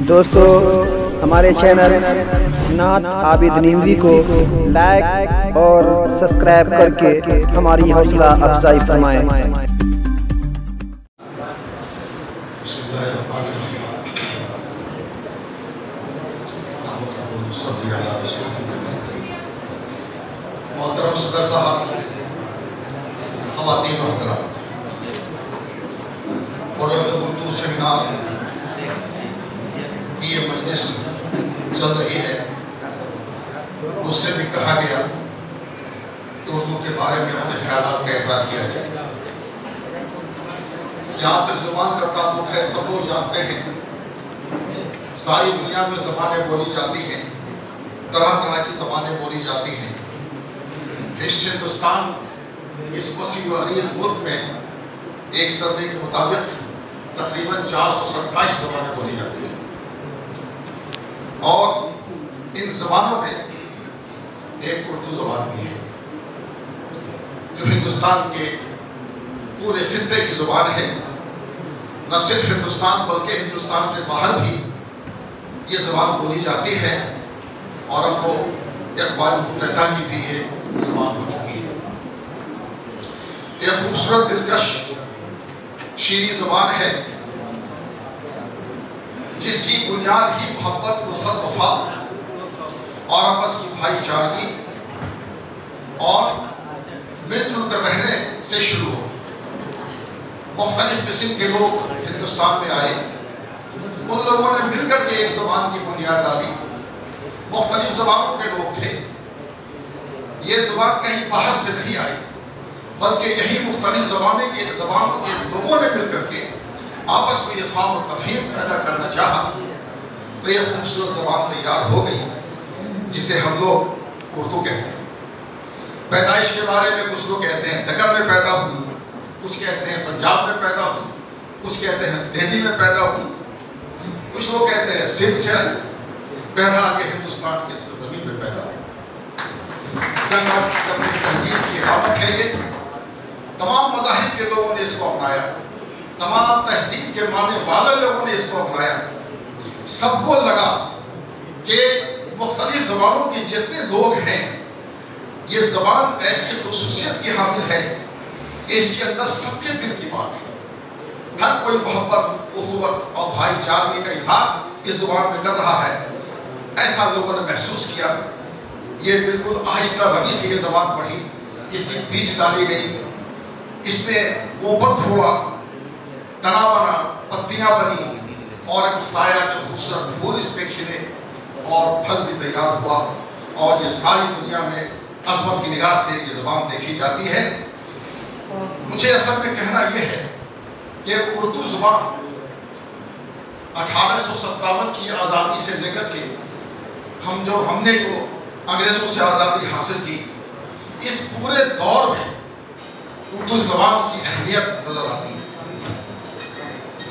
دوستو ہمارے چینل نعت عابد نیموی کو لائک اور سبسکرائب کر کے ہماری حوصلہ افزائی فرمائیں۔ محترم صدر صاحب، خواتین و حضرات، اور اردو سیمینار کی یہ مجلس چل رہی ہے، اس سے بھی کہا گیا کہ اردو کے بارے میں اپنے خیالات کا اظہار کیا جائے۔ جہاں تک زبان کا تعلق ہے، سب لوگ جانتے ہیں ساری دنیا میں زبانیں بولی جاتی ہیں، طرح طرح کی زبانیں بولی جاتی ہیں۔ اس ہندوستان اس وسیع و عریض ملک میں ایک سروے کے مطابق تقریباً 427 زبانیں بولی جاتی ہیں، اور ان زبانوں میں ایک اردو زبان بھی ہے جو ہندوستان کے پورے خطے کی زبان ہے۔ نہ صرف ہندوستان بلکہ ہندوستان سے باہر بھی یہ زبان بولی جاتی ہے، اور اب تو اقوام متحدہ کی بھی یہ زبان ہو چکی ہے۔ یہ خوبصورت، دلکش، شیریں زبان ہے جس کی بنیاد ہی محبت، الفت، وفا اور آپس کی بھائی چارگی اور مل جل کر رہنے سے شروع ہو۔ مختلف قسم کے لوگ ہندوستان میں آئے، ان لوگوں نے مل کر کے ایک زبان کی بنیاد ڈالی۔ مختلف زبانوں کے لوگ تھے، یہ زبان کہیں باہر سے نہیں آئی، بلکہ یہی مختلف زبانوں کے لوگوں نے مل کر کے آپس میں افہام و تفہیم پیدا کرنا چاہا، تو یہ خوبصورت زبان تیار ہو گئی جسے ہم لوگ اردو کہتے ہیں۔ پیدائش کے بارے میں کچھ لوگ کہتے ہیں دکن میں پیدا ہوئی، کچھ کہتے ہیں پنجاب میں پیدا ہوئی، کچھ کہتے ہیں دہلی میں پیدا ہوئی، کچھ لوگ کہتے ہیں سندھ سے آئی۔ بہرحال یہ ہندوستان کی سرزمین میں پیدا ہوئی۔ جنگ اور تہذیب کی علامت ہے یہ۔ تمام مذاہب کے لوگوں نے اس کو اپنایا، تمام تہذیب کے ماننے والے لوگوں نے اس کو اپنایا۔ سب کو لگا کہ مختلف زبانوں کے جتنے لوگ ہیں، یہ زبان ایسی خصوصیت کی حامل ہے کہ اس کے اندر سب کے دل کی بات ہے۔ ہر کوئی محبت، اخوت اور بھائی چارگی کا اظہار اس زبان میں کر رہا ہے۔ ایسا لوگوں نے محسوس کیا۔ یہ بالکل آہستہ روی سے یہ زبان پڑھی، اس کی بیج ڈالی گئی، اس میں گوبر پھوڑا، تنا بنا، پتیاں بنی، اور ایک سایہ کے خوبصورت پھول اس پہ کھلے اور پھل بھی تیار ہوا، اور یہ ساری دنیا میں عظمت کی نگاہ سے یہ زبان دیکھی جاتی ہے۔ مجھے اصل میں کہنا یہ ہے کہ اردو زبان 1857 کی آزادی سے لے کر کے ہم نے جو انگریزوں سے آزادی حاصل کی، اس پورے دور میں اردو زبان کی اہمیت نظر آتی ہے۔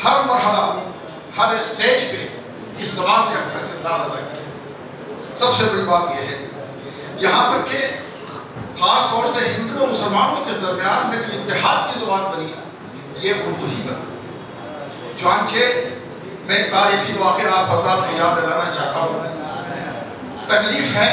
ہر مرحلہ، ہر اسٹیج پہ اس زبان نے اپنا کردار ادا کیا۔ سب سے بڑی بات یہ ہے، یہاں پر کہ خاص طور سے ہندو و مسلمانوں کے درمیان میں جو اتحاد کی زبان بنی، یہ اردو ہی بنا۔ چنانچہ میں ایک تاریخی واقعہ آپ حضرات کو یاد دلانا چاہتا ہوں۔ تکلیف ہے،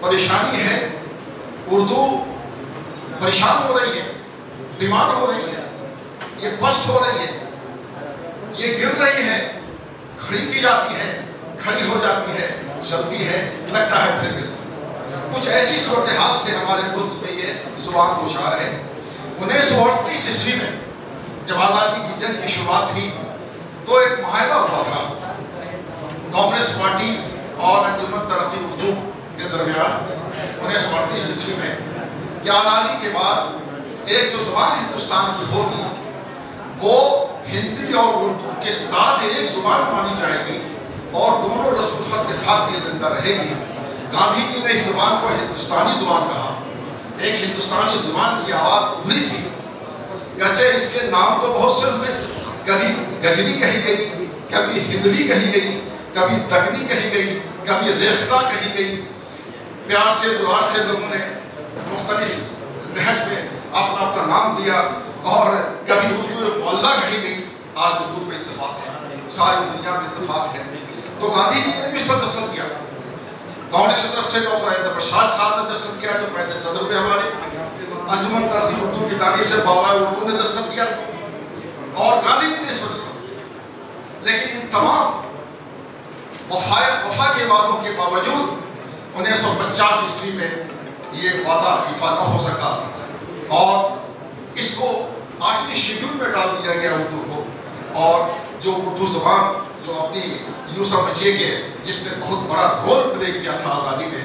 پریشانی ہے، اردو پریشان ہو رہی ہے، بیمار ہو رہی ہے، یہ پست ہو رہی ہے، یہ گر رہی ہے، کھڑی کی جاتی ہے، کھڑی ہو جاتی ہے، چلتی ہے، لگتا ہے پھر بالکل۔ کچھ ایسی صورتحال سے ہمارے ملک میں یہ زبان گزار ہے۔ 1938 عیسوی میں جب آزادی کی جنگ کی شروعات تھی، تو ایک معاہدہ ہوا تھا کانگریس پارٹی اور انجمن ترقی اردو کے درمیان 1938 عیسوی میں، کہ آزادی کے بعد ایک جو زبان ہندوستان کی ہوگی وہ ہندی اور اردو کے ساتھ ایک زبان مانی جائے گی، اور دونوں رسم الخط کے ساتھ یہ زندہ رہے گی۔ گاندھی جی نے اس زبان کو ہندوستانی زبان کہا۔ ایک ہندوستانی زبان کی آواز ابھری تھی، گرچہ اس کے نام تو بہت سے ہوئے، کبھی گجنی کہی گئی، کبھی ہندوی کہی گئی، کبھی دکنی کہی گئی، کبھی ریختہ کہی گئی۔ پیار سے، دلار سے لوگوں نے مختلف لہج میں اپنا اپنا نام دیا، اور کبھی اردو معلیٰ کہی گئی۔ آج اردو پہ اتفاق ہے، ساری دنیا میں اتفاق ہے تو گاندھی جی نے بھی اس پر دستخط کیا. کانگریس کی طرف سے ڈاکٹر راجندر پرساد صاحب نے دستخط کیا جو پہلے صدر ہوئے ہمارے. انجمن ترجیح اردو کی تعریف سے بابا اردو نے دستخط کیا اور گاندھی جی نے اس پر دستخط کیا. لیکن ان تمام وفا کے وعدوں کے باوجود 1950 عیسوی میں یہ وعدہ ایفا نہ ہو سکا اور اس کو 8ویں شیڈول میں ڈال دیا گیا اردو کو. اور جو اردو زبان جو اپنی یوں سمجھیے کہ جس نے بہت بڑا رول پلے کیا تھا آزادی میں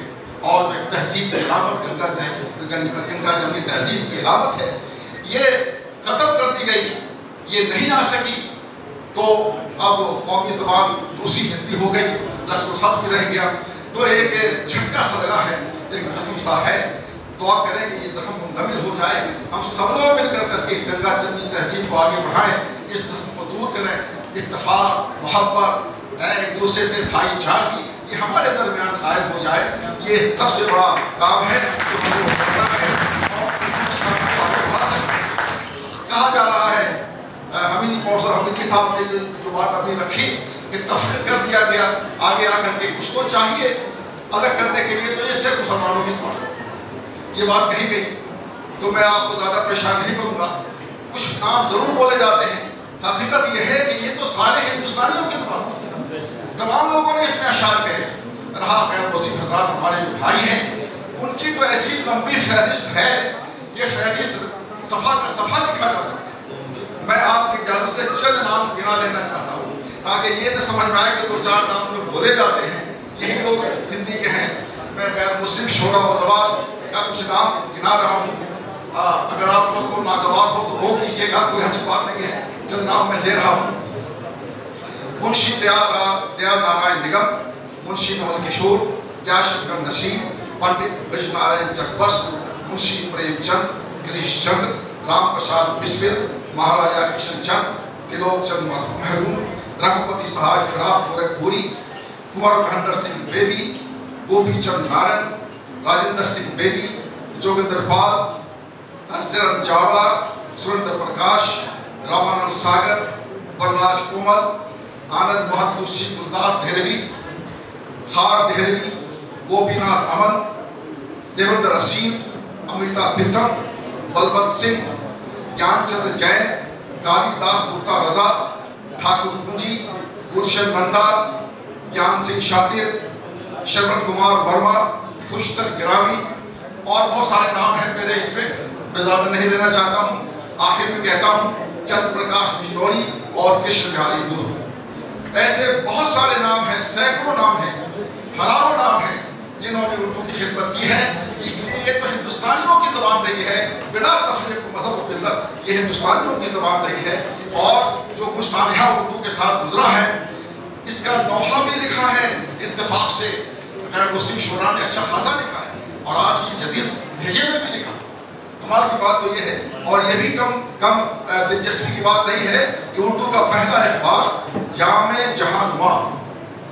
اور ایک تہذیب کی علامت گنگا جمنی تہذیب کی علامت ہے، یہ ختم کر دی گئی، یہ نہیں آ سکی. تو اب قومی زبان دوسری ہندی ہو گئی، رسم الخط بھی رہ گیا. تو ایک جھٹکا سا لگا ہے، ایک زخم سا ہے. دعا کریں کہ یہ زخم منتقل ہو جائے. ہم سب لوگ مل کر کے اس گنگا جمنی تہذیب کو آگے بڑھائیں، اس زخم کو دور کریں. اتفاق، محبت، ایک دوسرے سے بھائی چارگی یہ ہمارے درمیان قائم ہو جائے. یہ سب سے بڑا کام ہے جو ہم کو کرنا ہے. کہا جا رہا ہے حمیدی پروفیسر حمیدی صاحب نے جو بات ابھی رکھی کہ تفریق کر دیا گیا آگے آ کر کے کچھ تو چاہیے الگ کرنے کے لیے، تو یہ صرف مسلمانوں کی بات یہ بات کہی گئی. تو میں آپ کو زیادہ پریشان نہیں کروں گا. کچھ نام ضرور بولے جاتے ہیں، حقیقت یہ ہے کہ یہ تو سارے ہندوستانیوں کی زبان، تمام لوگوں نے اس میں اشعار کہے. رہا غیر وسیم حضرات ہمارے جو بھائی ہیں ان کی تو ایسی لمبی فہرست ہے کہ فہرست صفحہ کا صفحہ لکھا جا سکتا ہے. میں آپ کی اجازت سے چند نام گنا لینا چاہتا ہوں تاکہ یہ نہ سمجھ میں آئے کہ 2-4 نام جو بولے جاتے ہیں یہی لوگ ہندی کے ہیں. میں غیر مسلم شعراء و ادباء کا کچھ نام گنا رہا ہوں. اگر آپ لوگ کو ناگوار ہو تو روک لیجیے گا، کوئی حج بات نہیں ہے. چند نام میں دے رہا ہوں. منشی دیال نارائن نگم، منشی نول کشور، جیا شنکر نسیم، پنڈت برج نارائن جگبست، منشی پریم چند، گریش چندر، رام پرساد بسمل، مہاراجا کشن چند، تلوک چند محروم، رگھوپتی سہاج فراق گورکھ پوری، کنور مہندر سنگھ بیدی، گوپی چند نارن، راجندر سنگھ بیدی، جوگندر پال، ہرچرن چاولہ، سریندر پرکاش، رامانند ساگر، برراج کومل، آنند مہتو، شیخ گلزار دہلوی، خار دہلوی، گوپی ناتھ امن، دیوندر اسیم، امرتا پرتم، بلبنت سنگھ، گیان چندر جین، کالی داس گپتا رضا، ٹھاکر کنجی، گلشن نندار، گیان سنگھ شاطر، شرون کمار ورما، خوشتر گرامی اور بہت سارے نام ہیں میرے اس میں زیادہ نہیں دینا چاہتا ہوں. آخر میں کہتا ہوں چند پرکاش بجنوری اور کرشن بہاری دودھ. ایسے بہت سارے نام ہیں، سینکڑوں نام ہیں، ہزاروں نام ہیں جنہوں نے اردو کی خدمت کی ہے. اس لیے یہ تو ہندوستانیوں کی زبان رہی ہے بلا تفریق مذہب و ملت، یہ ہندوستانیوں کی زبان رہی ہے. اور جو کچھ سانحہ اردو کے ساتھ گزرا ہے اس کا نوحہ بھی لکھا ہے اتفاق سے. غیر مسلم شعراء نے اچھا خاصا لکھا ہے اور آج کی جدید لہجے میں بھی لکھا. کمال کی بات تو یہ ہے اور یہ بھی کم دلچسپی کی بات نہیں ہے کہ اردو کا پہلا اخبار جامع جہاں نما،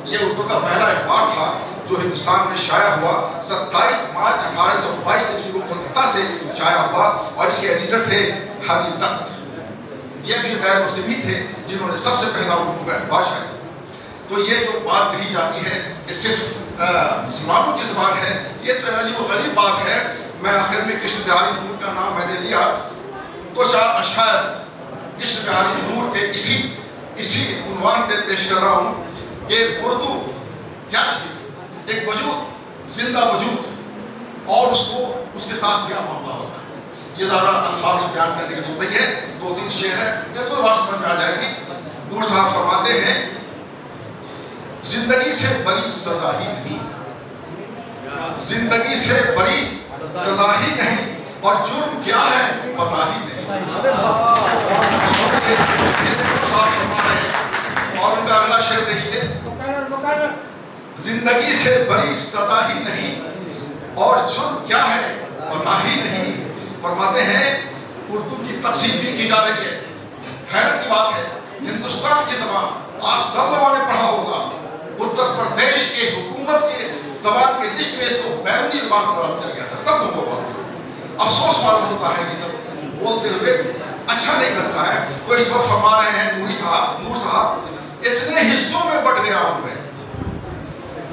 یہ اردو کا پہلا اخبار تھا جو ہندوستان میں شائع ہوا 27 مارچ 1822 عیسوی کو کولکتہ سے شائع ہوا اور اس کے ایڈیٹر تھے حاجی تخت. یہ بھی غیر مسلم تھے جنہوں نے سب سے پہلا اردو کا اخبار شائع. تو یہ جو بات کہی جاتی ہے کہ صرف مسلمانوں کی زبان ہے، یہ تو عجیب و غریب بات ہے. میں آخر میں کرشن بہاری دور کا نام میں نے لیا تو 4 اشعار کرشن بہاری دور کے اسی عنوان پہ پیش کر رہا ہوں کہ اردو کیا چیز، ایک وجود، زندہ وجود، اور اس کے ساتھ کیا معاملہ ہوتا ہے. یہ زیادہ الفاظ میں بیان کرنے کی ضرورت نہیں ہے. 2-3 شعر ہے بالکل بات سمجھ میں آ جائے گی. نور صاحب فرماتے ہیں زندگی سے بڑی سزا ہی نہیں، زندگی سے بڑی سزا ہی نہیں، اور جرم کیا ہے پتہ ہی نہیں. اور ان کا اگلا شعر دیکھیے، زندگی سے بڑی سزا ہی نہیں اور جرم کیا ہے پتہ ہی نہیں. فرماتے ہیں اردو کی تقسیم بھی کی جا رہی ہے. حیرت کی بات ہے ہندوستان کی زبان آج سب لوگوں نے پڑھا ہوگا، اتر پردیش کے حکومت کے زبان کے لسٹ میں اس کو بیرونی زبان قرار دیا گیا تھا. سب لوگوں کو افسوس معلوم ہوتا ہے یہ سب بولتے ہوئے، اچھا نہیں لگتا ہے. تو اس وقت فرما رہے ہیں نور صاحب اتنے حصوں میں بٹ گیا ہوں میں،